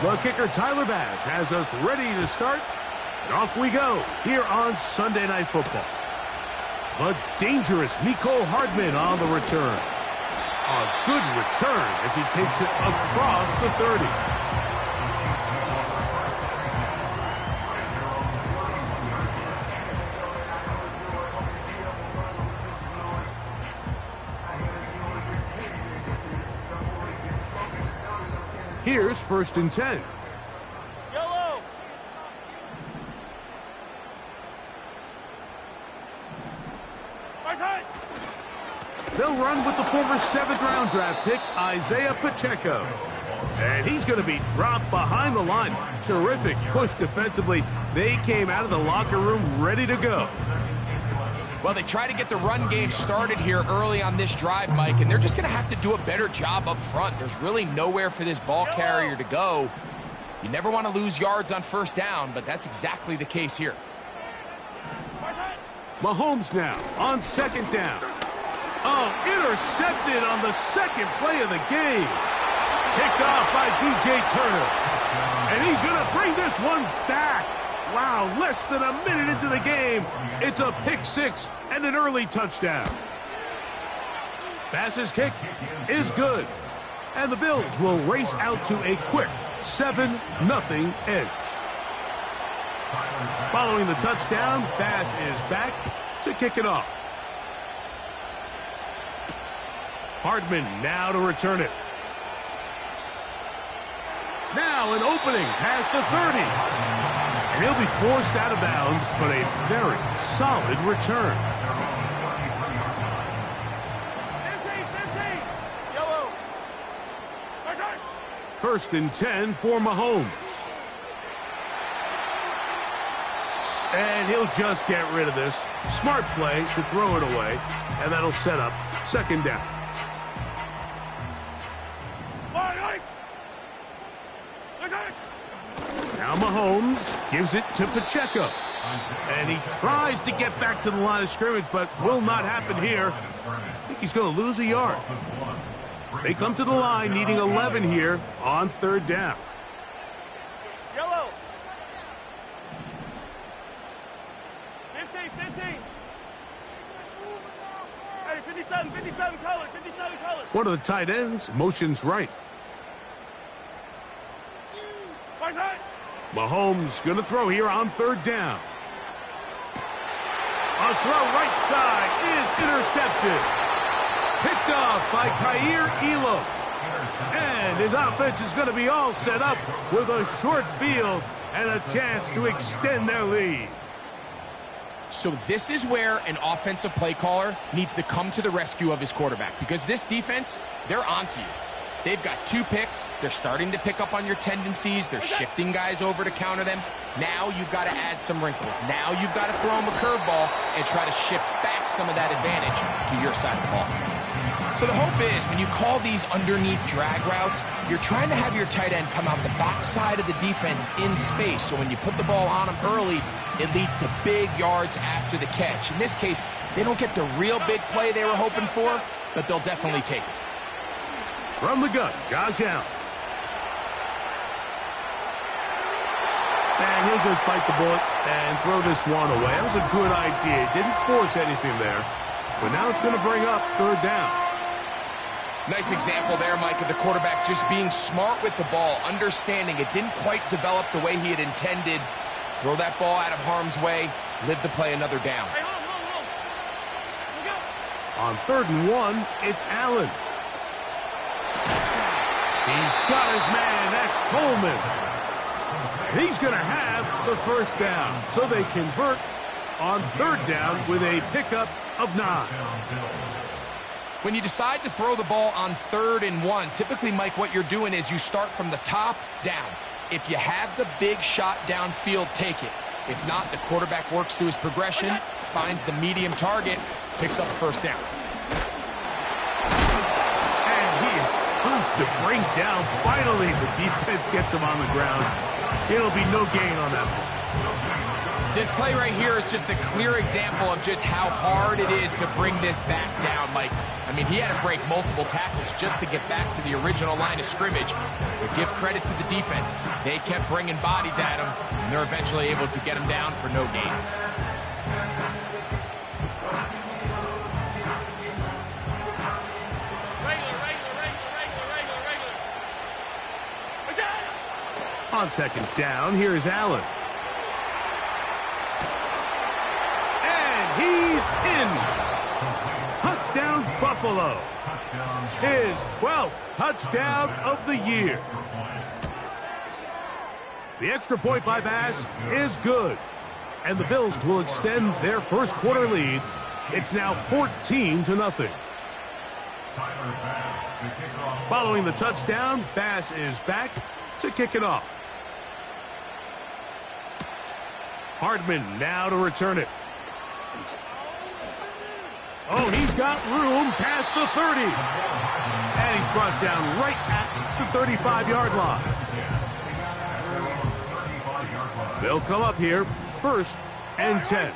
The kicker, Tyler Bass, has us ready to start. And off we go here on Sunday Night Football. The dangerous Mecole Hardman on the return. A good return as he takes it across the 30. Here's 1st and 10. Yellow. They'll run with the former 7th-round draft pick, Isaiah Pacheco. And he's going to be dropped behind the line. Terrific push defensively. They came out of the locker room ready to go. Well, they try to get the run game started here early on this drive, Mike, and they're just going to have to do a better job up front. There's really nowhere for this ball carrier to go. You never want to lose yards on 1st down, but that's exactly the case here. Mahomes now on 2nd down. Oh, intercepted on the 2nd play of the game. Picked off by DJ Turner. And he's going to bring this one back. Wow, less than a minute into the game, it's a pick 6 and an early touchdown. Bass's kick is good. And the Bills will race out to a quick 7-0 edge. Following the touchdown, Bass is back to kick it off. Hardman now to return it. Now an opening past the 30. And he'll be forced out of bounds, but a very solid return. 15. Yellow. 1st and 10 for Mahomes. And he'll just get rid of this. Smart play to throw it away, and that'll set up 2nd down. Now Mahomes gives it to Pacheco. And he tries to get back to the line of scrimmage, but will not happen here. I think he's going to lose a yard. They come to the line needing 11 here on 3rd down. Yellow. 15. Hey, 57 colors. One of the tight ends motions right. Mahomes going to throw here on 3rd down. A throw right side is intercepted. Picked off by Kaiir Elam. And his offense is going to be all set up with a short field and a chance to extend their lead. So this is where an offensive play caller needs to come to the rescue of his quarterback, because this defense, they're onto you. They've got 2 picks. They're starting to pick up on your tendencies. They're shifting guys over to counter them. Now you've got to add some wrinkles. Now you've got to throw them a curveball and try to shift back some of that advantage to your side of the ball. So the hope is when you call these underneath drag routes, you're trying to have your tight end come out the backside of the defense in space. So when you put the ball on them early, it leads to big yards after the catch. In this case, they don't get the real big play they were hoping for, but they'll definitely take it. From the gun, Josh Allen. And he'll just bite the bullet and throw this one away. That was a good idea. Didn't force anything there. But now it's going to bring up 3rd down. Nice example there, Mike, of the quarterback just being smart with the ball, understanding it didn't quite develop the way he had intended. Throw that ball out of harm's way, live to play another down. Hey, hold. On 3rd and 1, it's Allen. He's got his man. That's Coleman. And he's going to have the 1st down. So they convert on 3rd down with a pickup of 9. When you decide to throw the ball on 3rd and 1, typically, Mike, what you're doing is you start from the top down. If you have the big shot downfield, take it. If not, the quarterback works through his progression, finds the medium target, picks up the 1st down. Tough to bring down. Finally, the defense gets him on the ground. It'll be no gain on that one. This play right here is just a clear example of just how hard it is to bring this back down, Mike. I mean, he had to break multiple tackles just to get back to the original line of scrimmage. But give credit to the defense. They kept bringing bodies at him, and they're eventually able to get him down for no gain. On second down, here's Allen. And he's in. Touchdown, Buffalo. His 12th touchdown of the year. The extra point by Bass is good. And the Bills will extend their first quarter lead. It's now 14-0. Following the touchdown, Bass is back to kick it off. Hardman now to return it. Oh, he's got room past the 30. And he's brought down right at the 35-yard line. They'll come up here, 1st and 10.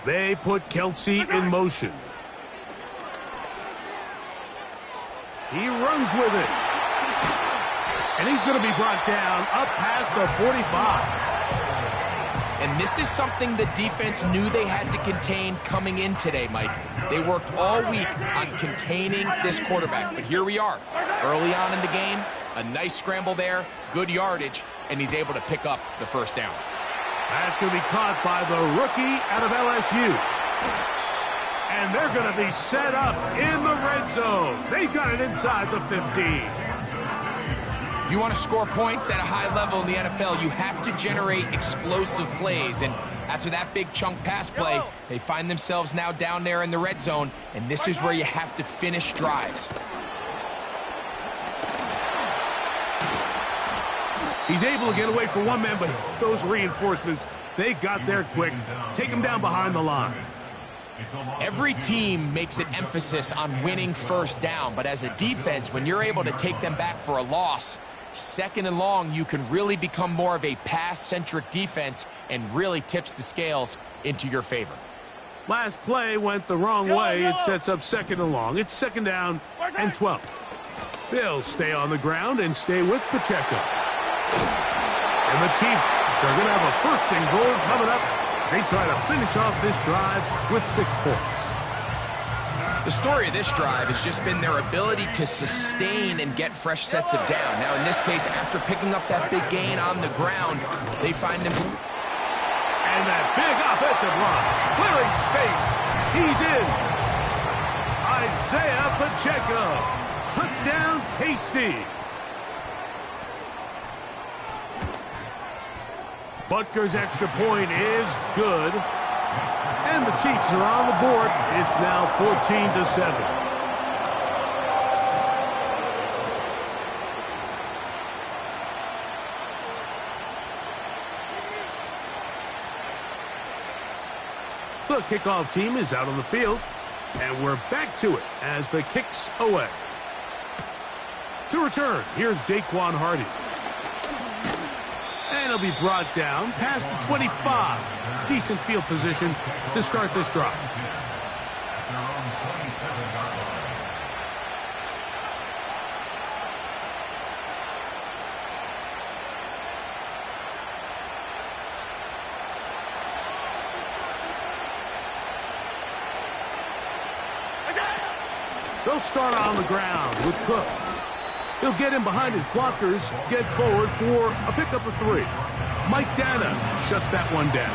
They put Kelsey in motion. He runs with it. And he's going to be brought down up past the 45. And this is something the defense knew they had to contain coming in today, Mike. They worked all week on containing this quarterback. But here we are, early on in the game, a nice scramble there, good yardage, and he's able to pick up the first down. That's going to be caught by the rookie out of LSU. And they're going to be set up in the red zone. They've got it inside the 15. If you want to score points at a high level in the NFL, you have to generate explosive plays. And after that big chunk pass play, they find themselves now down there in the red zone, and this is where you have to finish drives. He's able to get away for one man, but those reinforcements, they got there quick. Take him down behind the line. Every team makes an emphasis on winning first down, but as a defense, when you're able to take them back for a loss, 2nd and long, you can really become more of a pass-centric defense and really tips the scales into your favor. Last play went the wrong way. It sets up 2nd and long. It's 2nd down and 12. They'll stay on the ground and stay with Pacheco. And the Chiefs are going to have a 1st and goal coming up. They try to finish off this drive with 6 points. The story of this drive has just been their ability to sustain and get fresh sets of down. Now, in this case, after picking up that big gain on the ground, they find themselves... And that big offensive line, clearing space. He's in. Isaiah Pacheco. Touchdown, KC. Butker's extra point is good. And the Chiefs are on the board. It's now 14-7. The kickoff team is out on the field. And we're back to it as the kick's away. To return, here's Daquan Hardy. And he'll be brought down past the 25. Decent field position to start this drive. They'll start on the ground with Cook. He'll get in behind his blockers, get forward for a pickup of 3. Mike Dana shuts that one down.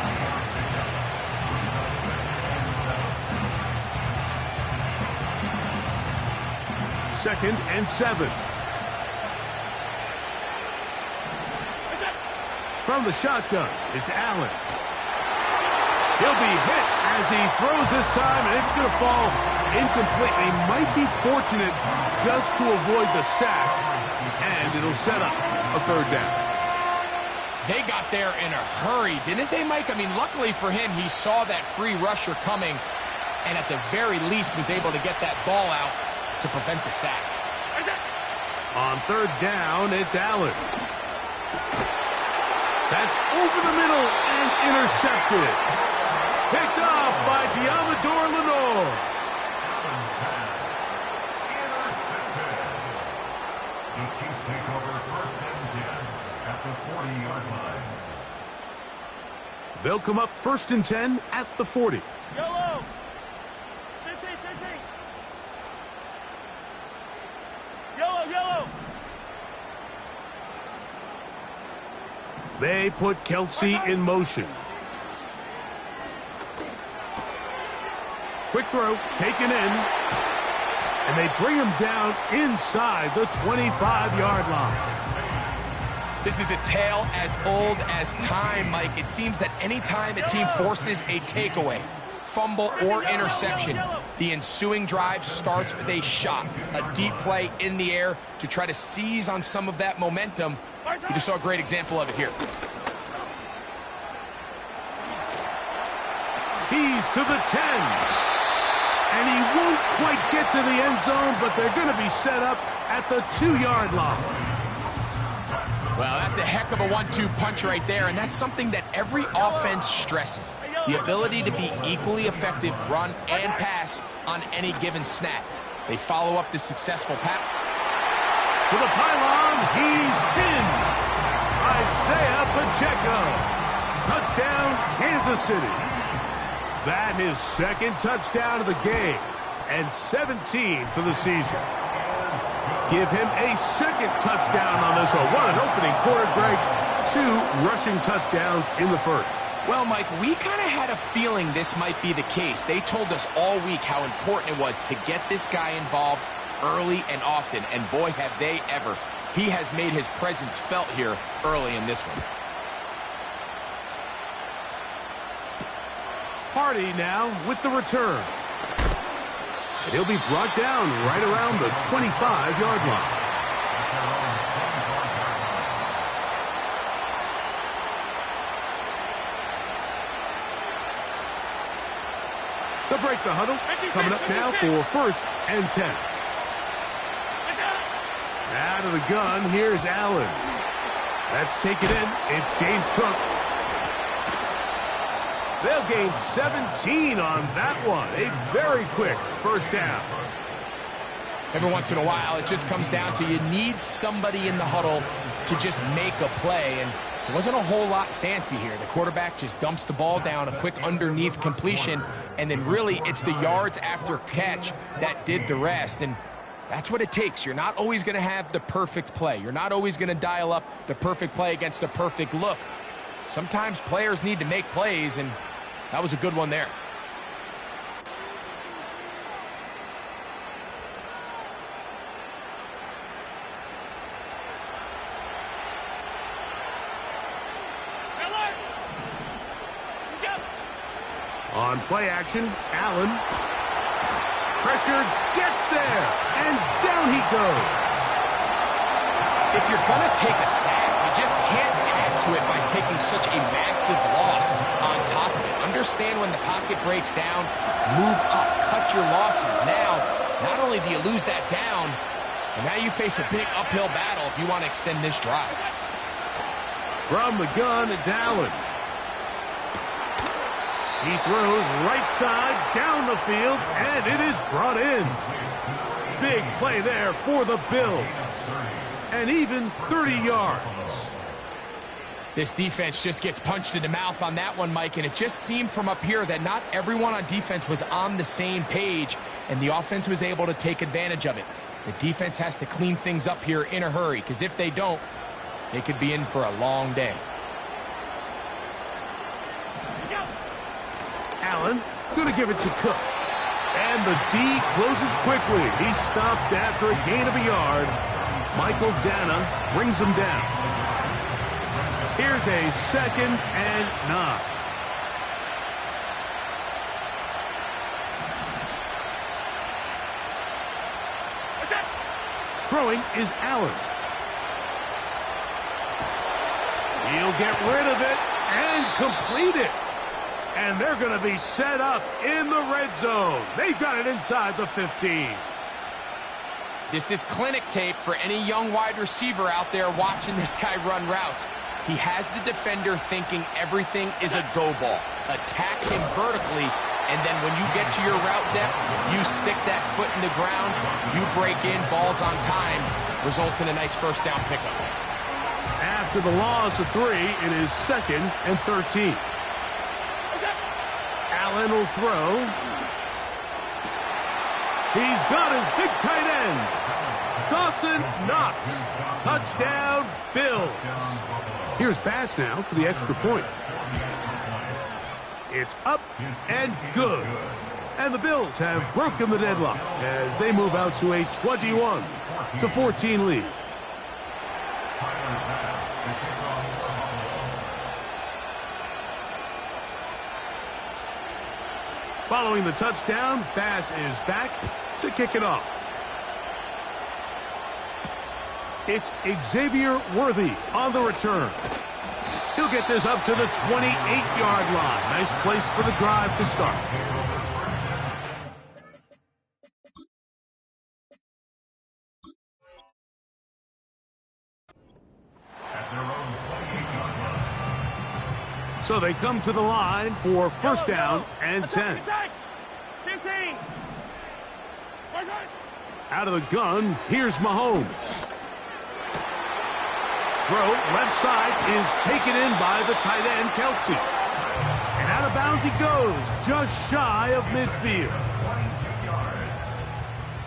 Second and 7. From the shotgun, it's Allen. He'll be hit as he throws this time, and it's going to fall incomplete. He might be fortunate just to avoid the sack, and it'll set up a 3rd down. They got there in a hurry, didn't they, Mike? I mean, luckily for him, he saw that free rusher coming, and at the very least was able to get that ball out to prevent the sack. On 3rd down, it's Allen. That's over the middle and intercepted. Picked off by Diamador Lenore. The Chiefs take over 1st and 10 at the 40-yard line. They'll come up 1st and 10 at the 40. Yellow. 15, 15. Yellow, yellow. They put Kelsey in motion. Quick throw, taken in. And they bring him down inside the 25-yard line. This is a tale as old as time, Mike. It seems that any time a team forces a takeaway, fumble, or interception, the ensuing drive starts with a shot, a deep play in the air to try to seize on some of that momentum. You just saw a great example of it here. He's to the 10. And he won't quite get to the end zone, but they're going to be set up at the 2-yard line. Well, that's a heck of a 1-2 punch right there, and that's something that every offense stresses. The ability to be equally effective run and pass on any given snap. They follow up the successful pass. To the pylon, he's in. Isaiah Pacheco. Touchdown, Kansas City. That his second touchdown of the game, and 17 for the season. Give him a second touchdown on this one. What an opening quarter, Greg. 2 rushing touchdowns in the first. Well, Mike, we kind of had a feeling this might be the case. They told us all week how important it was to get this guy involved early and often, and boy, have they ever. He has made his presence felt here early in this one. Hardy now with the return. And he'll be brought down right around the 25-yard line. They'll break the huddle. Coming up now for 1st and 10. Out of the gun, here's Allen. That's taken in. It's James Cook. They'll gain 17 on that one. A very quick 1st down. Every once in a while, it just comes down to you need somebody in the huddle to just make a play, and there wasn't a whole lot fancy here. The quarterback just dumps the ball down, a quick underneath completion, and then really it's the yards after catch that did the rest, and that's what it takes. You're not always going to have the perfect play. You're not always going to dial up the perfect play against the perfect look. Sometimes players need to make plays, and that was a good one there. On play action, Allen. Pressure gets there, and down he goes. If you're going to take a sack, you just can't add to it by taking such a massive loss on top of it. Understand when the pocket breaks down, move up, cut your losses. Now, not only do you lose that down, but now you face a big uphill battle if you want to extend this drive. From the gun, it's Allen. He throws right side down the field, and it is brought in. Big play there for the Bills. And even 30 yards. This defense just gets punched in the mouth on that one, Mike, and it just seemed from up here that not everyone on defense was on the same page, and the offense was able to take advantage of it. The defense has to clean things up here in a hurry, because if they don't, they could be in for a long day. Allen going to give it to Cook. And the D closes quickly. He's stopped after a gain of a yard. Michael Dana brings him down. Here's a 2nd and 9. Throwing is Allen. He'll get rid of it and complete it. And they're going to be set up in the red zone. They've got it inside the 15. This is clinic tape for any young wide receiver out there watching this guy run routes. He has the defender thinking everything is a go ball. Attack him vertically, and then when you get to your route depth, you stick that foot in the ground, you break in, balls on time, results in a nice first down pickup. After the loss of 3, it is 2nd and 13. Allen will throw. He's got his big tight end. Dawson Knox. Touchdown, Bills. Here's Bass now for the extra point. It's up and good. And the Bills have broken the deadlock as they move out to a 21-14 lead. Following the touchdown, Bass is back to kick it off. It's Xavier Worthy on the return. He'll get this up to the 28-yard line. Nice place for the drive to start. So they come to the line for first down and 10. 15. Out of the gun, here's Mahomes. Throw left side is taken in by the tight end, Kelsey. And out of bounds he goes, just shy of midfield.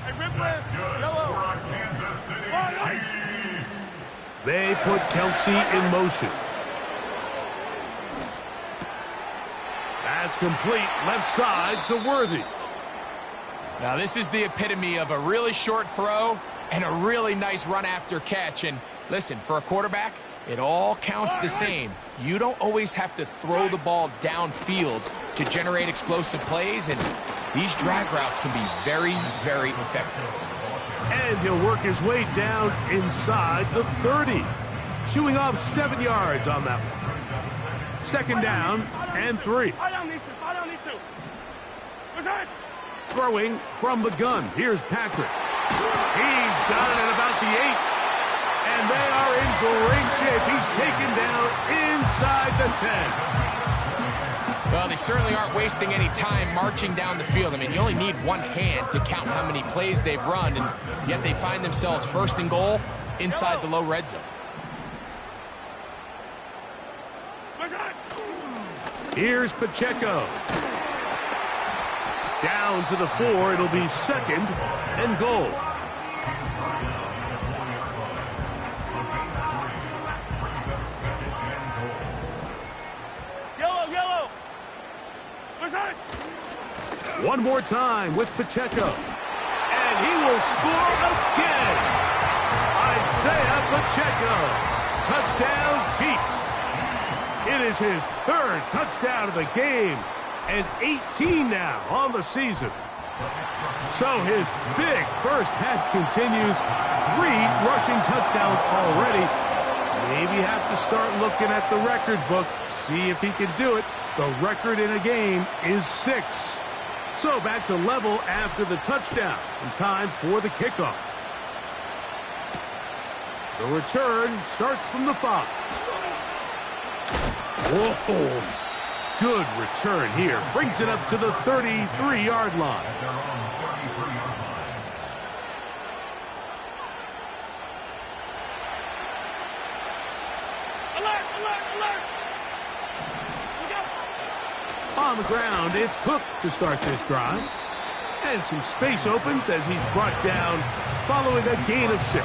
Hey, Ripley, yellow. They put Kelsey in motion. That's complete left side to Worthy. Now this is the epitome of a really short throw and a really nice run after catch. And listen, for a quarterback, it all counts the same. You don't always have to throw the ball downfield to generate explosive plays, and these drag routes can be very, very effective. And he'll work his way down inside the 30. Chewing off 7 yards on that one. Second down and 3. Throwing from the gun. Here's Patrick. He's got it at about the 8. And they are in great shape. He's taken down inside the 10. Well, they certainly aren't wasting any time marching down the field. I mean, you only need one hand to count how many plays they've run, and yet they find themselves first and goal inside the low red zone. Here's Pacheco. Down to the 4. It'll be second and goal. Yellow. One more time with Pacheco. And he will score again. Isaiah Pacheco. Touchdown, Chiefs. It is his 3rd touchdown of the game. And 18 now on the season. So his big first half continues. 3 rushing touchdowns already. Maybe have to start looking at the record book. See if he can do it. The record in a game is 6. So back to level after the touchdown. And time for the kickoff. The return starts from the 5. Whoa. Good return here. Brings it up to the 33-yard line. Alert. On the ground, it's Cook to start this drive. And some space opens as he's brought down following a gain of 6.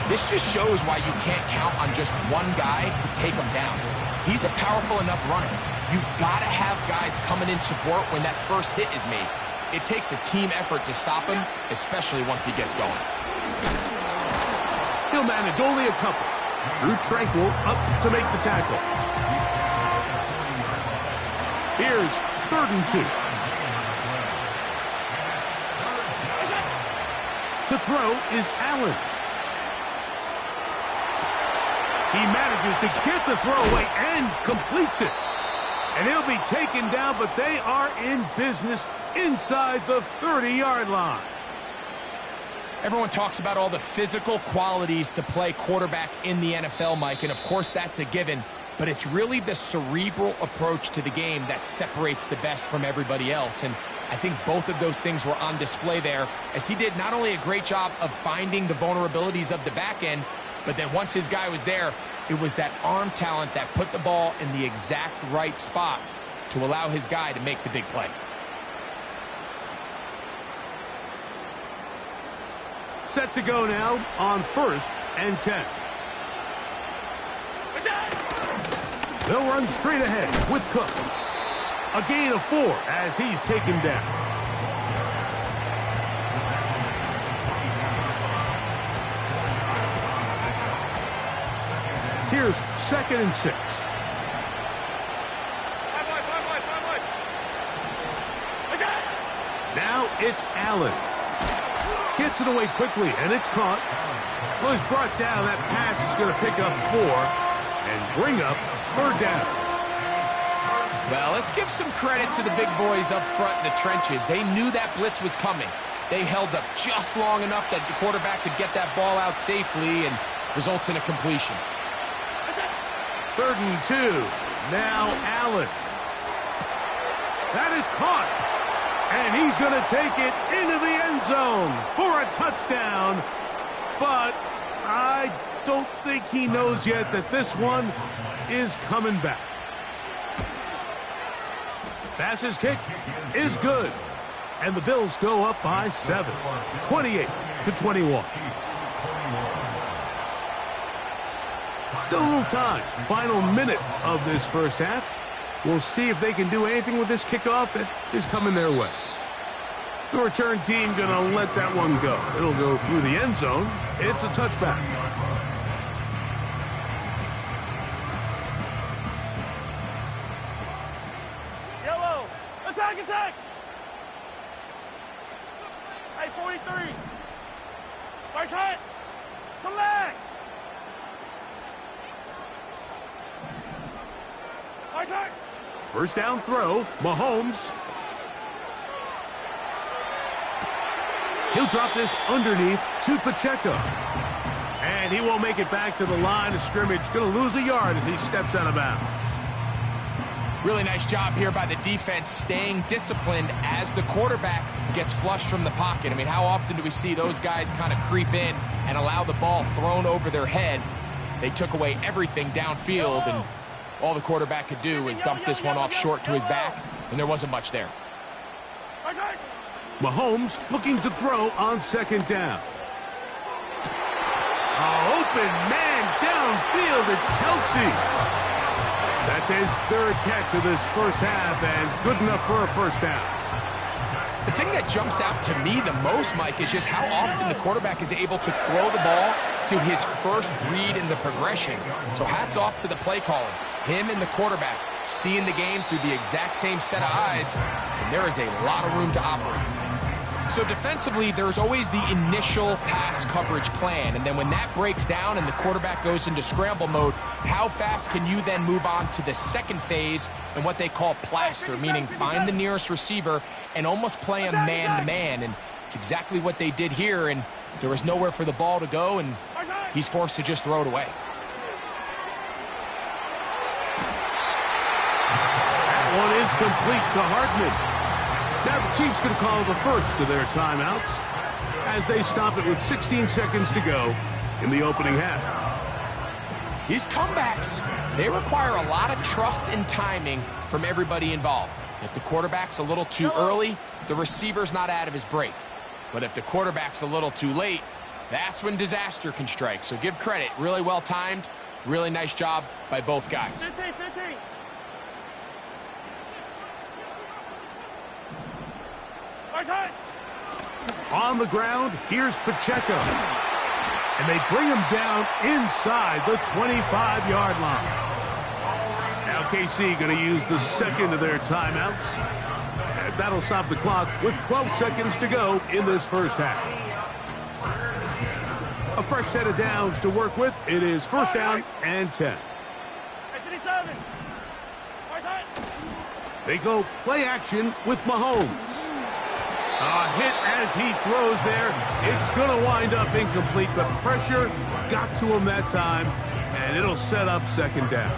This just shows why you can't count on just one guy to take him down. He's a powerful enough runner. You've got to have guys coming in support when that first hit is made. It takes a team effort to stop him, especially once he gets going. He'll manage only a couple. Drew Tranquil up to make the tackle. Here's 3rd and 2. To throw is Allen. He manages to get the throw away and completes it. And he'll be taken down, but they are in business inside the 30-yard line. Everyone talks about all the physical qualities to play quarterback in the NFL, Mike, and of course that's a given, but it's really the cerebral approach to the game that separates the best from everybody else, and I think both of those things were on display there, as he did not only a great job of finding the vulnerabilities of the back end, but then once his guy was there, it was that arm talent that put the ball in the exact right spot to allow his guy to make the big play. Set to go now on 1st and 10. They'll run straight ahead with Cook. A gain of 4 as he's taken down. Here's 2nd and 6. Now it's Allen. Gets it away quickly, and it's caught. Well, he's brought down. That pass is going to pick up 4 and bring up 3rd down. Well, let's give some credit to the big boys up front in the trenches. They knew that blitz was coming. They held up just long enough that the quarterback could get that ball out safely and results in a completion. 3rd and 2. Now Allen. That is caught. And he's going to take it into the end zone for a touchdown. But I don't think he knows yet that this one is coming back. Pass's kick is good. And the Bills go up by 7, 28-21. Still a little time. Final minute of this first half. We'll see if they can do anything with this kickoff that is coming their way. The return team going to let that one go. It'll go through the end zone. It's a touchback. Yellow. Attack, attack. Hey, 43. Right side. Come back. Right side. First down throw. Mahomes. He'll drop this underneath to Pacheco. And he won't make it back to the line of scrimmage. Going to lose a yard as he steps out of bounds. Really nice job here by the defense staying disciplined as the quarterback gets flushed from the pocket. I mean, how often do we see those guys kind of creep in and allow the ball thrown over their head? They took away everything downfield, and all the quarterback could do was dump this one off short to his back, and there wasn't much there. Mahomes looking to throw on 2nd down. Open man downfield. It's Kelsey. That's his 3rd catch of this first half, and good enough for a first down. The thing that jumps out to me the most, Mike, is just how often the quarterback is able to throw the ball to his first read in the progression. So hats off to the play caller. Him and the quarterback seeing the game through the exact same set of eyes, and there is a lot of room to operate. So defensively, there's always the initial pass coverage plan, and then when that breaks down and the quarterback goes into scramble mode, how fast can you then move on to the second phase and what they call plaster, meaning find the nearest receiver and almost play him man-to-man, and it's exactly what they did here, and there was nowhere for the ball to go, and he's forced to just throw it away. That one is complete to Hartman. Now the Chiefs can call the first of their timeouts as they stop it with 16 seconds to go in the opening half. These comebacks, they require a lot of trust and timing from everybody involved. If the quarterback's a little too early, the receiver's not out of his break. But if the quarterback's a little too late, that's when disaster can strike. So give credit, really well timed, really nice job by both guys. 15. On the ground, here's Pacheco. And they bring him down inside the 25-yard line. Now KC going to use the second of their timeouts, as that'll stop the clock with 12 seconds to go in this first half. A fresh set of downs to work with. It is 1st down and 10. 57. They go play action with Mahomes. A hit as he throws there. It's going to wind up incomplete. The pressure got to him that time, and it'll set up second down.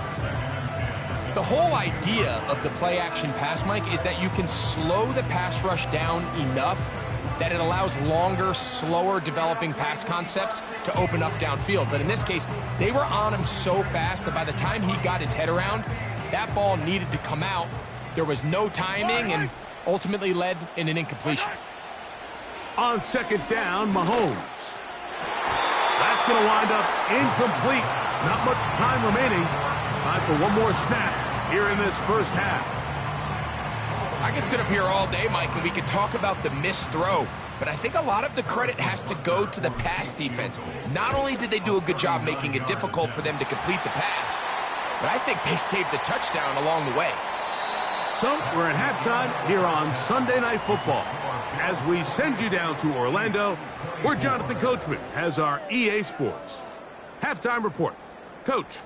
The whole idea of the play-action pass, Mike, is that you can slow the pass rush down enough that it allows longer, slower developing pass concepts to open up downfield. But in this case, they were on him so fast that by the time he got his head around, that ball needed to come out. There was no timing and ultimately led in an incompletion. On second down, Mahomes. That's going to wind up incomplete. Not much time remaining. Time for one more snap here in this first half. I can sit up here all day, Mike, and we could talk about the missed throw, but I think a lot of the credit has to go to the pass defense. Not only did they do a good job making it difficult for them to complete the pass, but I think they saved the touchdown along the way. So we're at halftime here on Sunday Night Football. As we send you down to Orlando, where Jonathan Coachman has our EA Sports halftime report. Coach.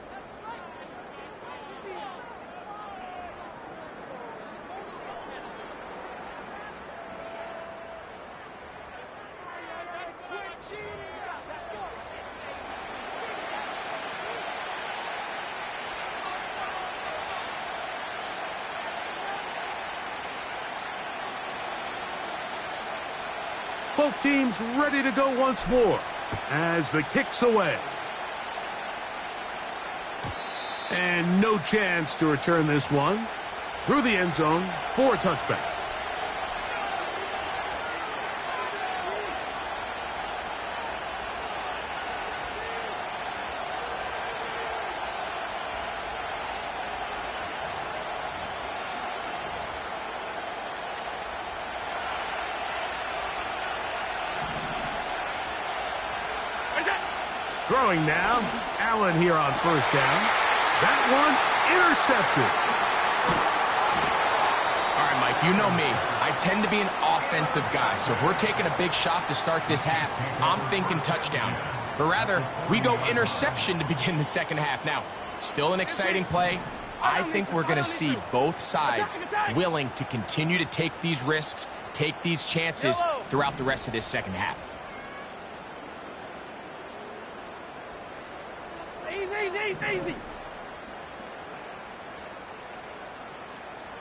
Both teams ready to go once more as the kick's away. And no chance to return this one through the end zone for a touchback. Throwing now, Allen here on first down. That one intercepted. All right, Mike, you know me. I tend to be an offensive guy, so if we're taking a big shot to start this half, I'm thinking touchdown. But rather, we go interception to begin the second half. Now, still an exciting play. I think we're going to see both sides willing to continue to take these risks, take these chances throughout the rest of this second half. Easy.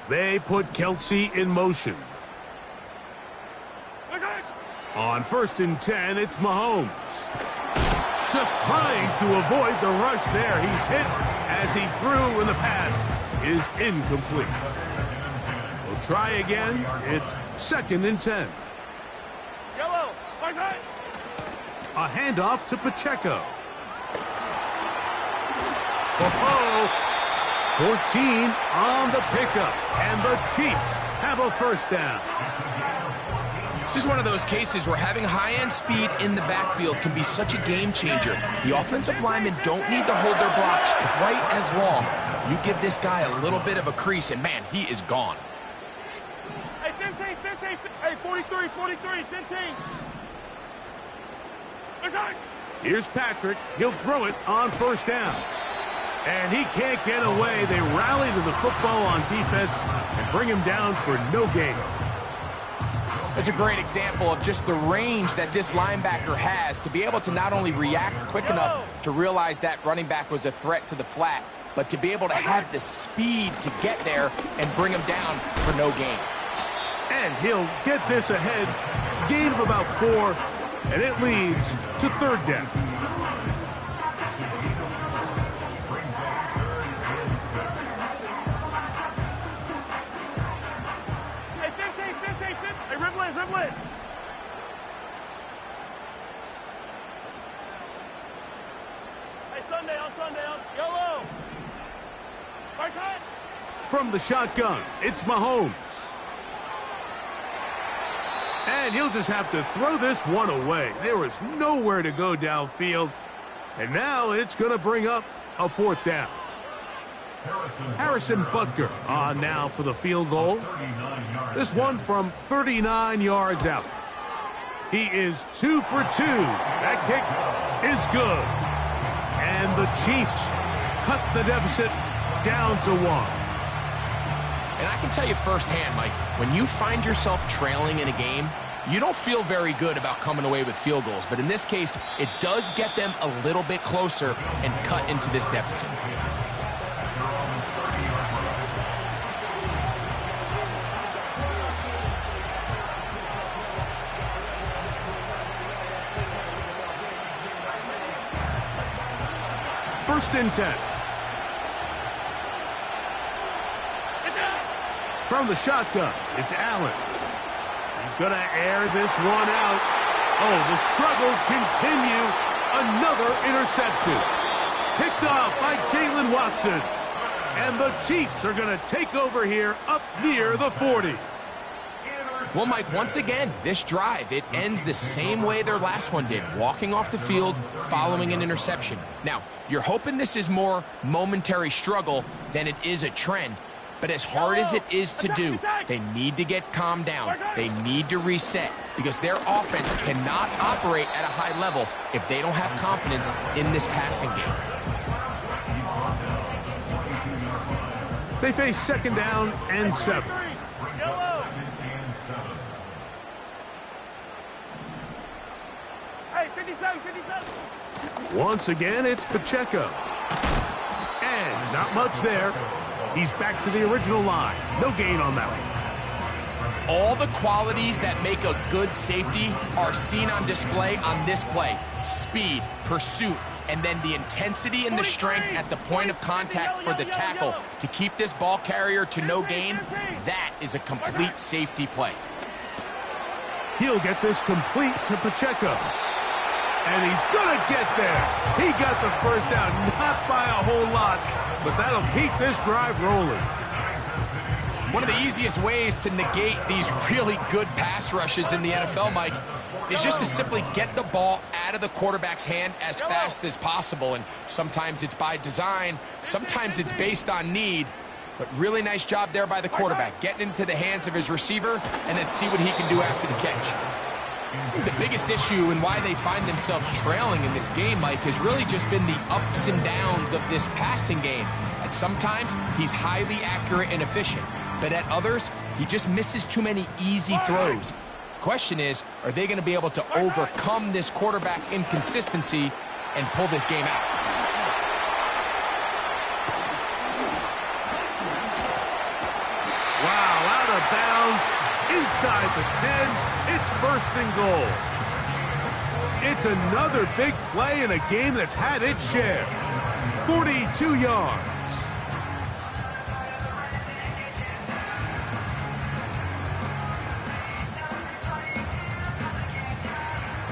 They put Kelsey in motion. On 1st and 10, it's Mahomes. Just trying to avoid the rush there. He's hit as he threw, and the pass is incomplete. We'll try again. It's 2nd and 10. Yellow, A handoff to Pacheco. 14 on the pickup, and the Chiefs have a first down. This is one of those cases where having high-end speed in the backfield can be such a game changer. The offensive linemen don't need to hold their blocks quite as long. You give this guy a little bit of a crease, and man, he is gone. Hey, 15, hey, 43, 15. Here's Patrick. He'll throw it on first down. And he can't get away. They rally to the football on defense and bring him down for no gain. That's a great example of just the range that this linebacker has to be able to not only react quick enough to realize that running back was a threat to the flat, but to be able to have the speed to get there and bring him down for no gain. And he'll get this ahead. Gain of about 4, and it leads to 3rd down. Dribbling. Hey, Sunday on yellow. Right side. From the shotgun, it's Mahomes. And he'll just have to throw this one away. There was nowhere to go downfield. And now it's going to bring up a 4th down. Harrison Butker on now for the field goal. This one from 39 yards out. He is 2 for 2. That kick is good. And the Chiefs cut the deficit down to 1. And I can tell you firsthand, Mike, when you find yourself trailing in a game, You don't feel very good about coming away with field goals, but in this case, it does get them a little bit closer and cut into this deficit. First and 10. From the shotgun, it's Allen. He's going to air this one out. Oh, the struggles continue. Another interception. Picked off by Jalen Watson. And the Chiefs are going to take over here up near the 40. Well, Mike, once again, this drive, it ends the same way their last one did, walking off the field following an interception. Now, you're hoping this is more momentary struggle than it is a trend, but as hard as it is to do, they need to get calmed down. They need to reset because their offense cannot operate at a high level if they don't have confidence in this passing game. They face second down and 7. Hey, 57, 57. Once again, it's Pacheco. And not much there. He's back to the original line. No gain on that one. All the qualities that make a good safety are seen on display on this play. Speed, pursuit, and then the intensity and the strength at the point of contact for the tackle to keep this ball carrier to no gain. That is a complete safety play. He'll get this complete to Pacheco. And he's going to get there. He got the first down, not by a whole lot, but that'll keep this drive rolling. One of the easiest ways to negate these really good pass rushes in the NFL, Mike, is just to simply get the ball out of the quarterback's hand as fast as possible. And sometimes it's by design, sometimes it's based on need. But really nice job there by the quarterback, getting into the hands of his receiver and then see what he can do after the catch. The biggest issue and why they find themselves trailing in this game, Mike, has really just been the ups and downs of this passing game. And sometimes he's highly accurate and efficient, but at others, he just misses too many easy throws. Question is, are they going to be able to overcome this quarterback inconsistency and pull this game out? Wow, out of bounds, inside the 10. It's first and goal. It's another big play in a game that's had its share. 42 yards.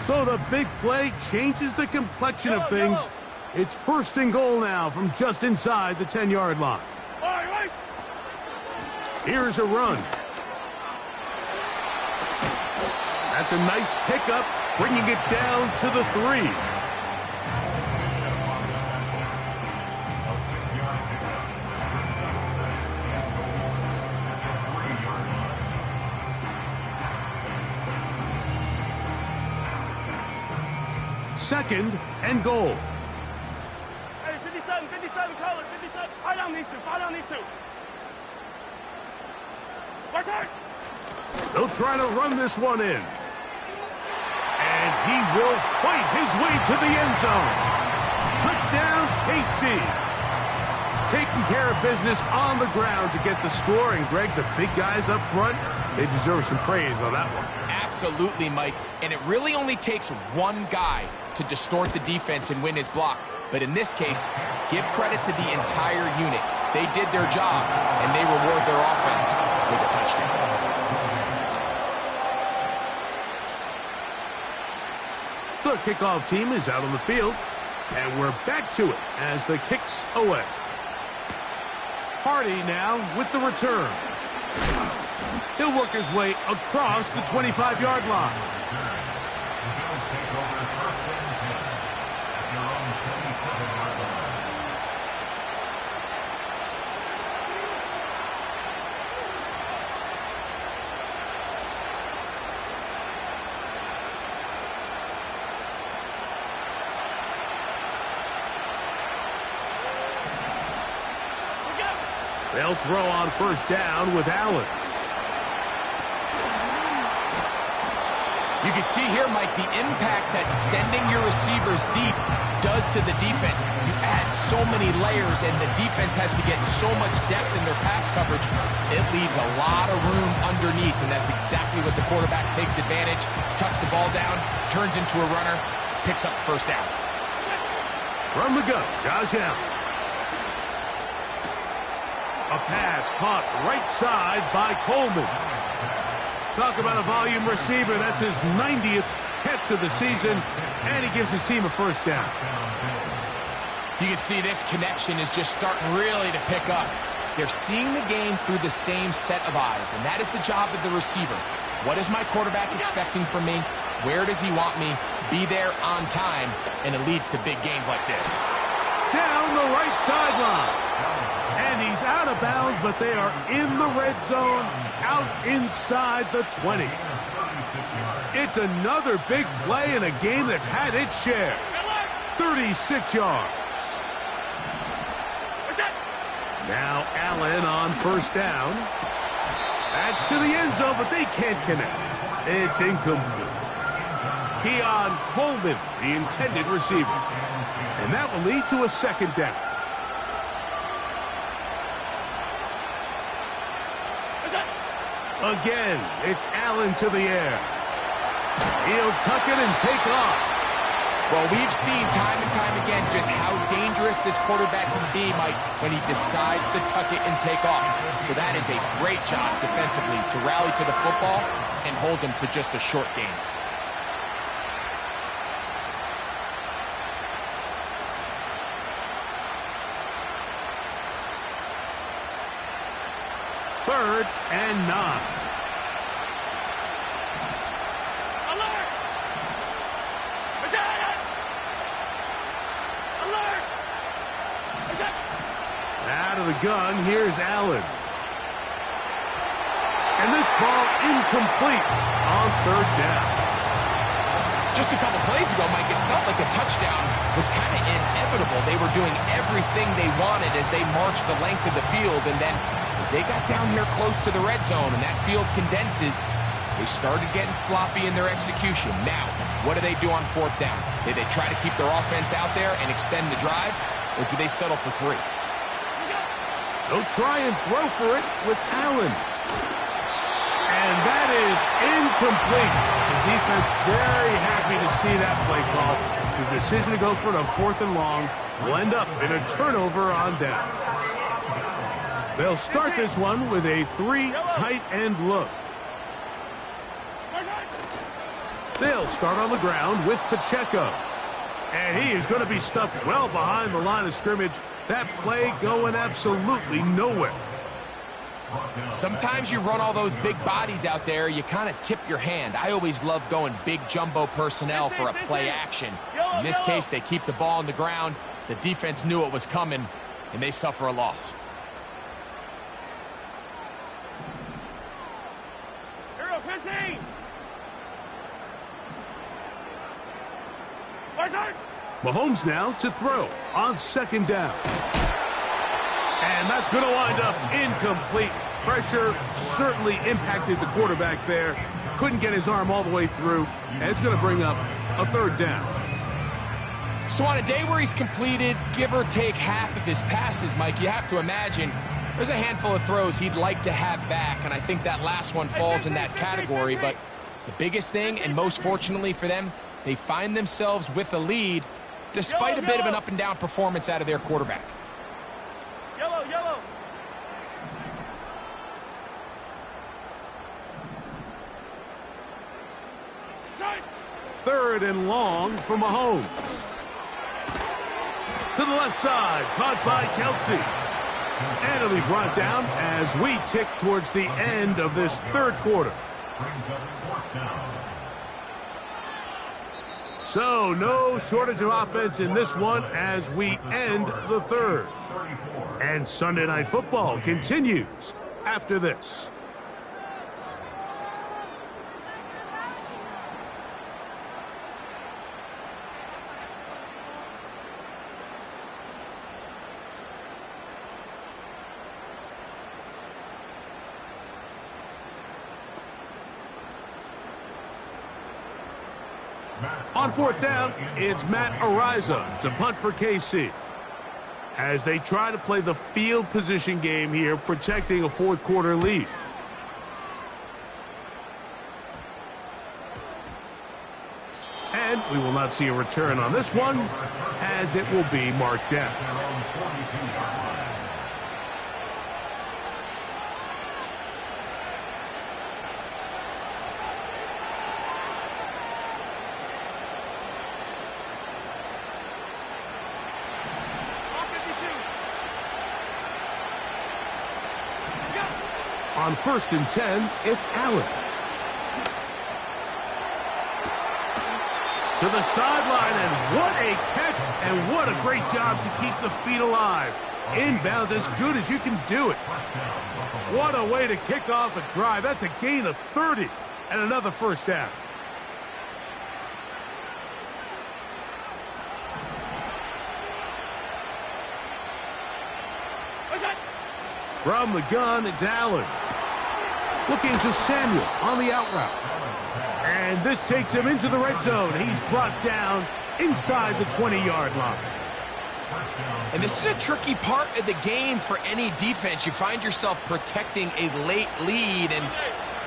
So the big play changes the complexion of things. It's first and goal now from just inside the 10-yard line. Here's a run. That's a nice pickup, bringing it down to the 3. Second and goal. Hey, 57, 57, color, 57. Fire down these two, fire down these two. Right side. They'll try to run this one in. And he will fight his way to the end zone. Touchdown, KC. Taking care of business on the ground to get the score. And, Greg, the big guys up front, they deserve some praise on that one. Absolutely, Mike. And it really only takes one guy to distort the defense and win his block. But in this case, give credit to the entire unit. They did their job, and they reward their offense with a touchdown. The kickoff team is out on the field, and we're back to it as the kick's away. Hardy now with the return. He'll work his way across the 25-yard line. They'll throw on first down with Allen. You can see here, Mike, the impact that sending your receivers deep does to the defense. You add so many layers, and the defense has to get so much depth in their pass coverage. It leaves a lot of room underneath, and that's exactly what the quarterback takes advantage. Tucks the ball down, turns into a runner, picks up the first down. From the gun, Josh Allen. A pass caught right side by Coleman. Talk about a volume receiver. That's his 90th catch of the season, and he gives his team a first down. You can see this connection is just starting really to pick up. They're seeing the game through the same set of eyes, and that is the job of the receiver. What is my quarterback expecting from me? Where does he want me? Be there on time, and it leads to big gains like this. Down the right sideline. And he's out of bounds, but they are in the red zone, out inside the 20. It's another big play in a game that's had its share. 36 yards. Now Allen on first down. That's to the end zone, but they can't connect. It's incomplete. Keon Coleman, the intended receiver. And that will lead to a second down. Again, it's Allen to the air. He'll tuck it and take off. Well, we've seen time and time again just how dangerous this quarterback can be, Mike, when he decides to tuck it and take off. So that is a great job defensively to rally to the football and hold him to just a short gain. Third and 9. Alert! Alert! Out of the gun, here's Allen. And this ball incomplete on third down. Just a couple plays ago, Mike, it felt like a touchdown was kind of inevitable. They were doing everything they wanted as they marched the length of the field, and then as they got down here close to the red zone and that field condenses, they started getting sloppy in their execution. Now, what do they do on fourth down? Do they try to keep their offense out there and extend the drive, or do they settle for 3? They'll try and throw for it with Allen. And that is incomplete. The defense very happy to see that play call. The decision to go for it on fourth and long will end up in a turnover on down. They'll start this one with a 3 tight end look. They'll start on the ground with Pacheco. And he is going to be stuffed well behind the line of scrimmage. That play going absolutely nowhere. Sometimes you run all those big bodies out there, you kind of tip your hand. I always love going big jumbo personnel for a play action. In this case, they keep the ball on the ground. The defense knew it was coming, and they suffer a loss. Hero 15! Mahomes now to throw on second down. And that's going to wind up incomplete. Pressure certainly impacted the quarterback there. Couldn't get his arm all the way through. And it's going to bring up a third down. So on a day where he's completed, give or take half of his passes, Mike, you have to imagine there's a handful of throws he'd like to have back. And I think that last one falls in that category. But the biggest thing, and most fortunately for them, they find themselves with a lead despite a bit of an up-and-down performance out of their quarterback. Yellow. Third and long for Mahomes. To the left side, caught by Kelsey. And it'll be brought down as we tick towards the end of this third quarter. So, no shortage of offense in this one as we end the third. And Sunday Night Football continues after this. On fourth down, it's Matt Ariza to punt for KC. As they try to play the field position game here, protecting a fourth quarter lead. And we will not see a return on this one, as it will be marked down. On 1st and 10, it's Allen. To the sideline, and what a catch, and what a great job to keep the feet alive. Inbounds as good as you can do it. What a way to kick off a drive. That's a gain of 30 and another first down. From the gun, it's Allen. Looking to Samuel on the out route. And this takes him into the red zone. He's brought down inside the 20-yard line. And this is a tricky part of the game for any defense. You find yourself protecting a late lead, and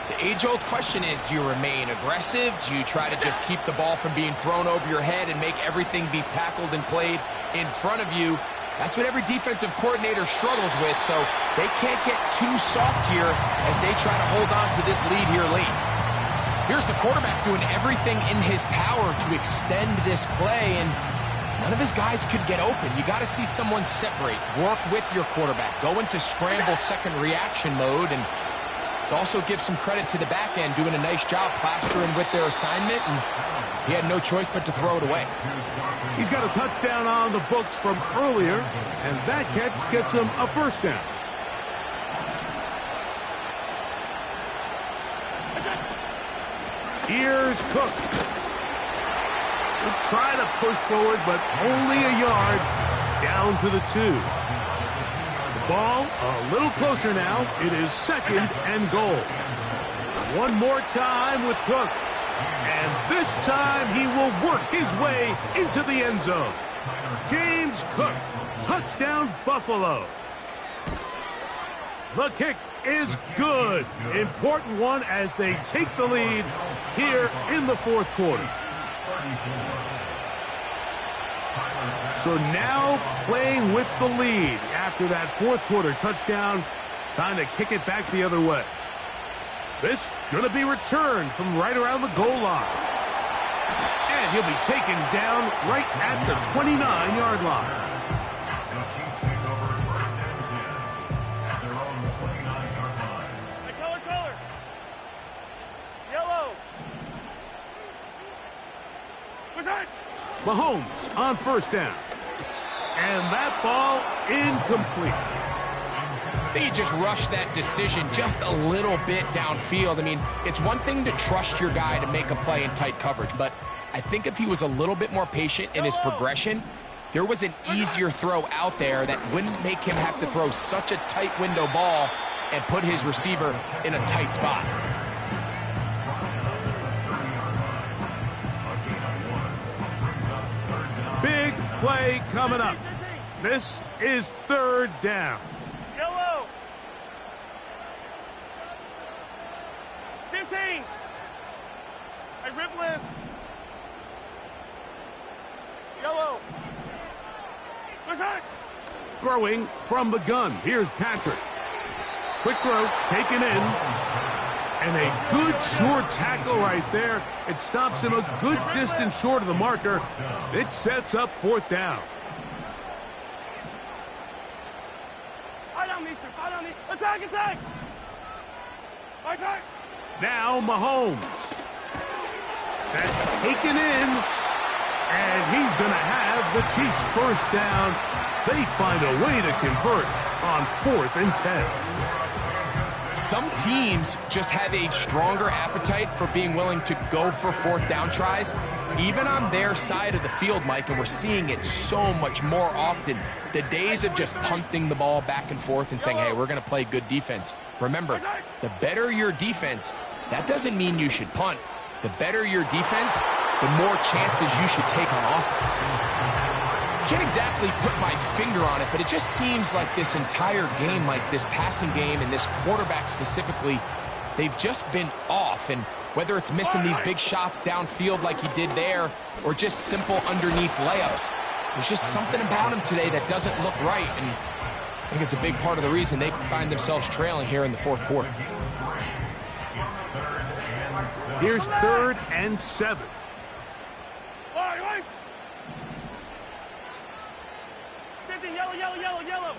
the age-old question is, do you remain aggressive? Do you try to just keep the ball from being thrown over your head and make everything be tackled and played in front of you? That's what every defensive coordinator struggles with, so they can't get too soft here as they try to hold on to this lead here late. Here's the quarterback doing everything in his power to extend this play, and none of his guys could get open. You got to see someone separate, work with your quarterback, go into scramble second reaction mode, and it also gives some credit to the back end doing a nice job plastering with their assignment, and he had no choice but to throw it away. He's got a touchdown on the books from earlier, and that catch gets him a first down. Here's Cook. He'll try to push forward, but only a yard down to the 2. The ball a little closer now. It is 2nd and goal. One more time with Cook. And this time he will work his way into the end zone. James Cook, touchdown Buffalo. The kick is good. Important one as they take the lead here in the fourth quarter. So now playing with the lead after that fourth quarter touchdown. Time to kick it back the other way. This going to be returned from right around the goal line. And he'll be taken down right at the 29-yard line. Color. Yellow. Mahomes on first down. And that ball incomplete. I think he just rushed that decision just a little bit downfield. I mean, it's one thing to trust your guy to make a play in tight coverage, but I think if he was a little bit more patient in his progression, there was an easier throw out there that wouldn't make him have to throw such a tight window ball and put his receiver in a tight spot. Big play coming up. This is 3rd down. Yellow. 15. A rip list. Yellow. Throwing from the gun. Here's Patrick. Quick throw, taken in. And a good short tackle right there. It stops him a good distance short of the marker. It sets up 4th down. Attack! Now Mahomes. That's taken in. And he's going to have the Chiefs first down. They find a way to convert on 4th and 10. Some teams just have a stronger appetite for being willing to go for 4th down tries, even on their side of the field, Mike, and we're seeing it so much more often. The days of just punting the ball back and forth and saying, hey, we're going to play good defense. Remember, the better your defense, that doesn't mean you should punt. The better your defense, the more chances you should take on offense. Can't exactly put my finger on it, but it just seems like this entire game, like this passing game and this quarterback specifically, they've just been off. And whether it's missing these big shots downfield like he did there or just simple underneath layups, there's just something about him today that doesn't look right. And I think it's a big part of the reason they find themselves trailing here in the fourth quarter. Here's 3rd and 7. Yellow.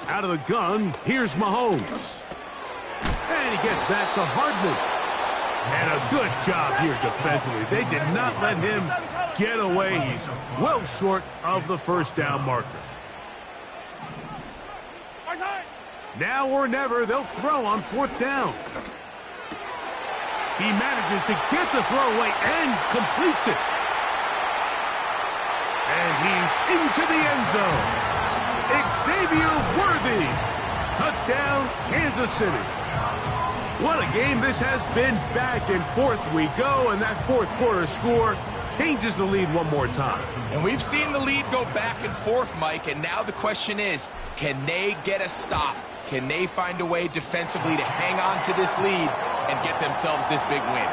Out of the gun, here's Mahomes. And he gets that to Hardman. And a good job here defensively. They did not let him get away. He's well short of the first down marker. Now or never, they'll throw on 4th down. He manages to get the throw away and completes it. And he's into the end zone. Xavier Worthy. Touchdown, Kansas City. What a game this has been. Back and forth we go, and that fourth quarter score changes the lead one more time. And we've seen the lead go back and forth, Mike, and now the question is, can they get a stop? Can they find a way defensively to hang on to this lead and get themselves this big win?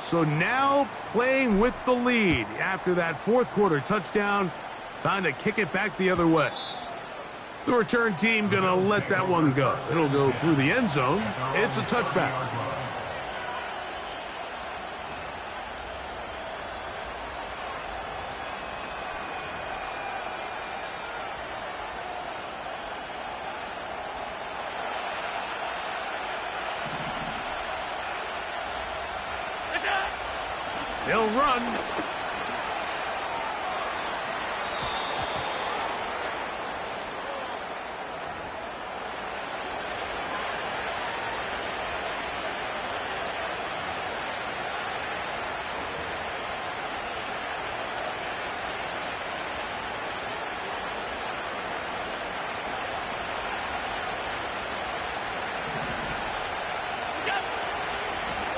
So now playing with the lead after that fourth quarter touchdown, time to kick it back the other way. The return team gonna let that one go. It'll go through the end zone. It's a touchback. They'll run.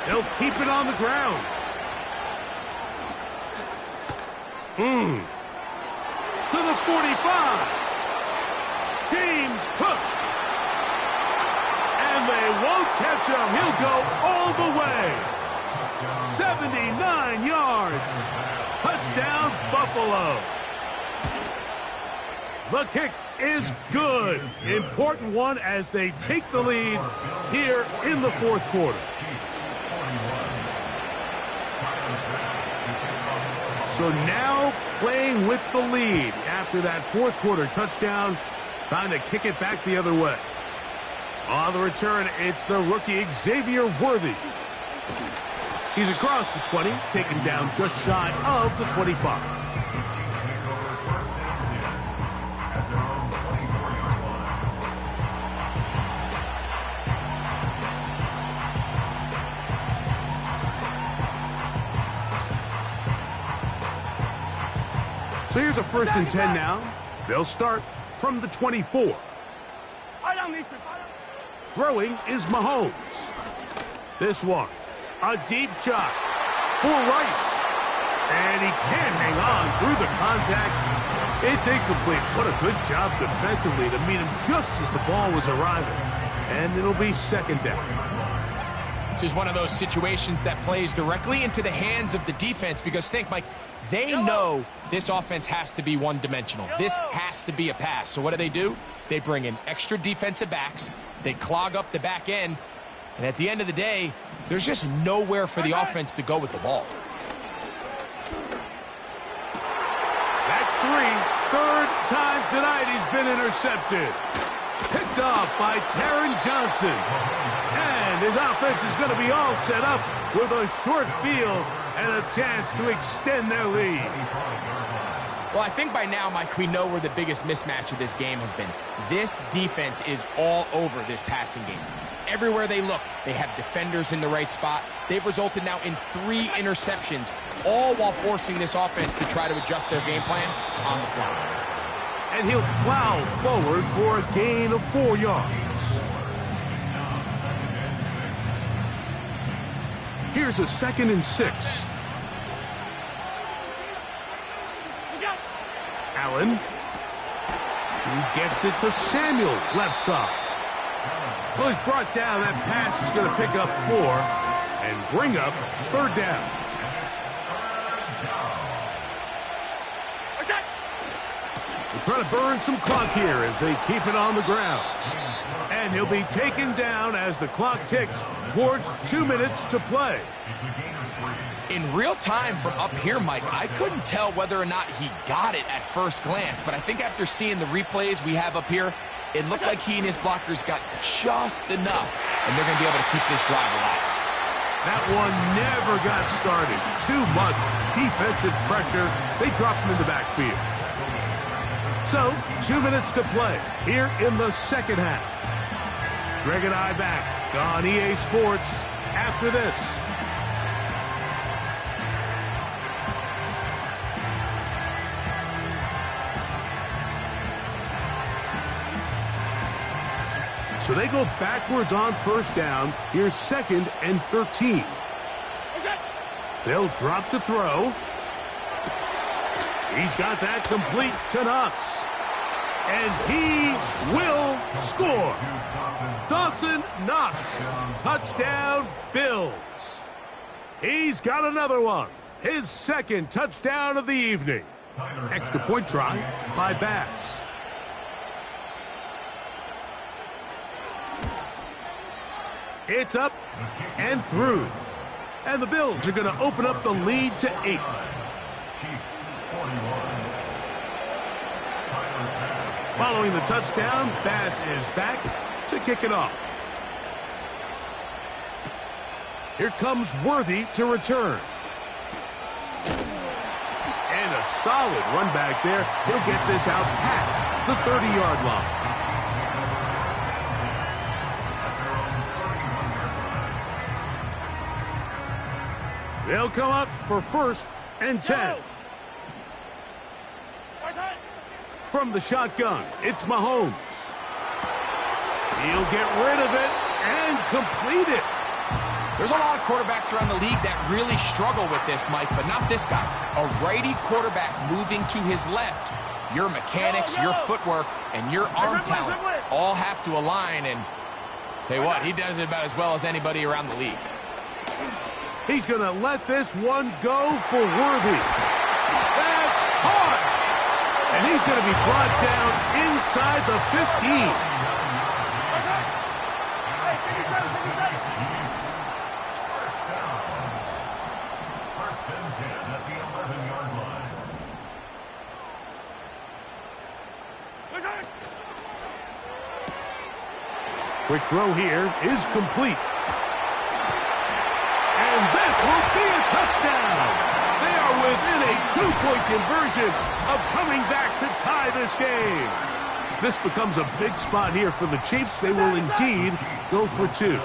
They'll keep it on the ground. To the 45. James Cook. And they won't catch him. He'll go all the way. 79 yards. Touchdown, Buffalo. The kick is good. Important one as they take the lead here in the fourth quarter. So now playing with the lead after that fourth quarter touchdown. Time to kick it back the other way. On the return, it's the rookie Xavier Worthy. He's across the 20, taken down just shy of the 25. So here's a 1st and 10 now. They'll start from the 24. Throwing is Mahomes. This one, a deep shot for Rice. And he can't hang on through the contact. It's incomplete. What a good job defensively to meet him just as the ball was arriving. And it'll be 2nd down. This is one of those situations that plays directly into the hands of the defense because think, Mike, they know this offense has to be one-dimensional. This has to be a pass. So what do? They bring in extra defensive backs. They clog up the back end. And at the end of the day, there's just nowhere for the offense to go with the ball. That's 3rd time tonight he's been intercepted. Picked off by Taron Johnson. And his offense is going to be all set up with a short field and a chance to extend their lead. Well, I think by now, Mike, we know where the biggest mismatch of this game has been. This defense is all over this passing game. Everywhere they look, they have defenders in the right spot. They've resulted now in 3 interceptions, all while forcing this offense to try to adjust their game plan on the fly. And he'll plow forward for a gain of 4 yards. Here's a 2nd and 6. Allen. He gets it to Samuel, left side. Well, he's brought down. That pass is going to pick up 4 and bring up 3rd down. They're trying to burn some clock here as they keep it on the ground. And he'll be taken down as the clock ticks towards 2 minutes to play. In real time from up here, Mike, I couldn't tell whether or not he got it at first glance, but I think after seeing the replays we have up here, it looked like he and his blockers got just enough, and they're going to be able to keep this drive alive. That one never got started. Too much defensive pressure. They dropped him in the backfield. So, 2 minutes to play here in the 2nd half. Greg and I back on EA Sports after this. So they go backwards on 1st down. Here's 2nd and 13. They'll drop to throw. He's got that complete to Knox. And he will score. Dawson Knox. Touchdown, Bills. He's got another one. His 2nd touchdown of the evening. Extra point try by Bass. It's up and through. And the Bills are going to open up the lead to 8. Following the touchdown, Bass is back to kick it off. Here comes Worthy to return. And a solid run back there. He'll get this out past the 30-yard line. They'll come up for 1st and 10. From the shotgun, it's Mahomes. He'll get rid of it and complete it. There's a lot of quarterbacks around the league that really struggle with this, Mike, but not this guy. A righty quarterback moving to his left. Your mechanics, your footwork, and your arm talent all have to align, and tell you what, he does it about as well as anybody around the league. He's going to let this one go for Worthy. That's caught! And he's going to be brought down inside the 15. First and 10 at the 11-yard line. Quick throw here is complete. And this will be a touchdown. They are within a 2-point conversion of coming back to tie this game. This becomes a big spot here for the Chiefs. They will indeed go for 2.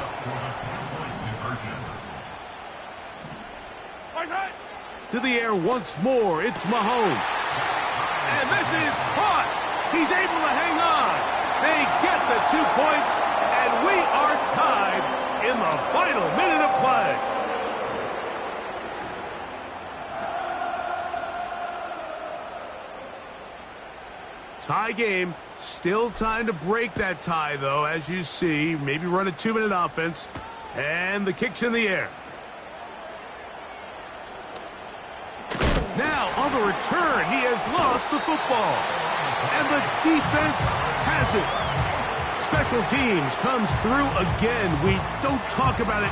To the air once more. It's Mahomes. And this is caught. He's able to hang on. They get the 2 points, and we are tied in the final minute of play. Tie game. Still time to break that tie, though, as you see. Maybe run a 2-minute offense. And the kick's in the air. Now, on the return, he has lost the football. And the defense has it. Special teams comes through again. We don't talk about it.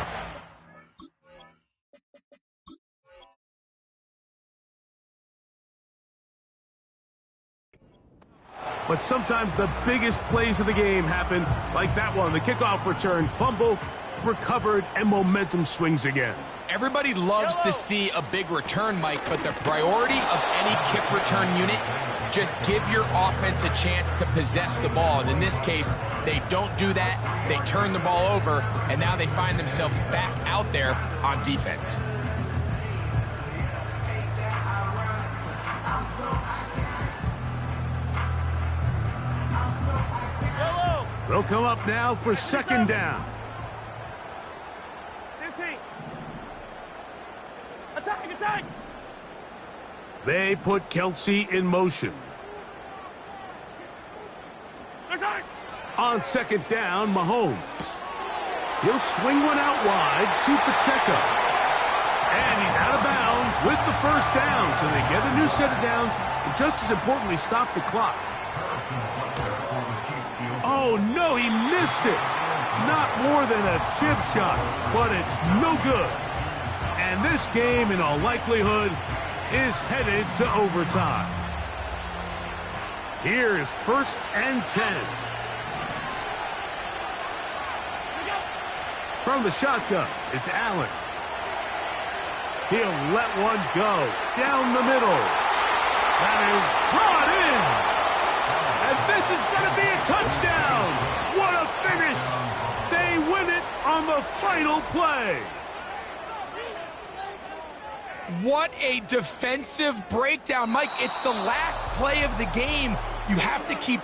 But sometimes the biggest plays of the game happen like that one. The kickoff return, fumble, recovered, and momentum swings again. Everybody loves to see a big return, Mike, but the priority of any kick return unit, just give your offense a chance to possess the ball. And in this case, they don't do that. They turn the ball over, and now they find themselves back out there on defense. They'll come up now for second down. 15. Attack, attack! They put Kelsey in motion. Attack! On second down, Mahomes. He'll swing one out wide to Pacheco. And he's out of bounds with the first down, so they get a new set of downs and just as importantly stop the clock. Oh no, he missed it. Not more than a chip shot, but it's no good. And this game, in all likelihood, is headed to overtime. Here's 1st and 10. From the shotgun, it's Allen. He'll let one go down the middle. That is brought in. And this is going to be a touchdown. What a finish. They win it on the final play. What a defensive breakdown. Mike, it's the last play of the game. You have to keep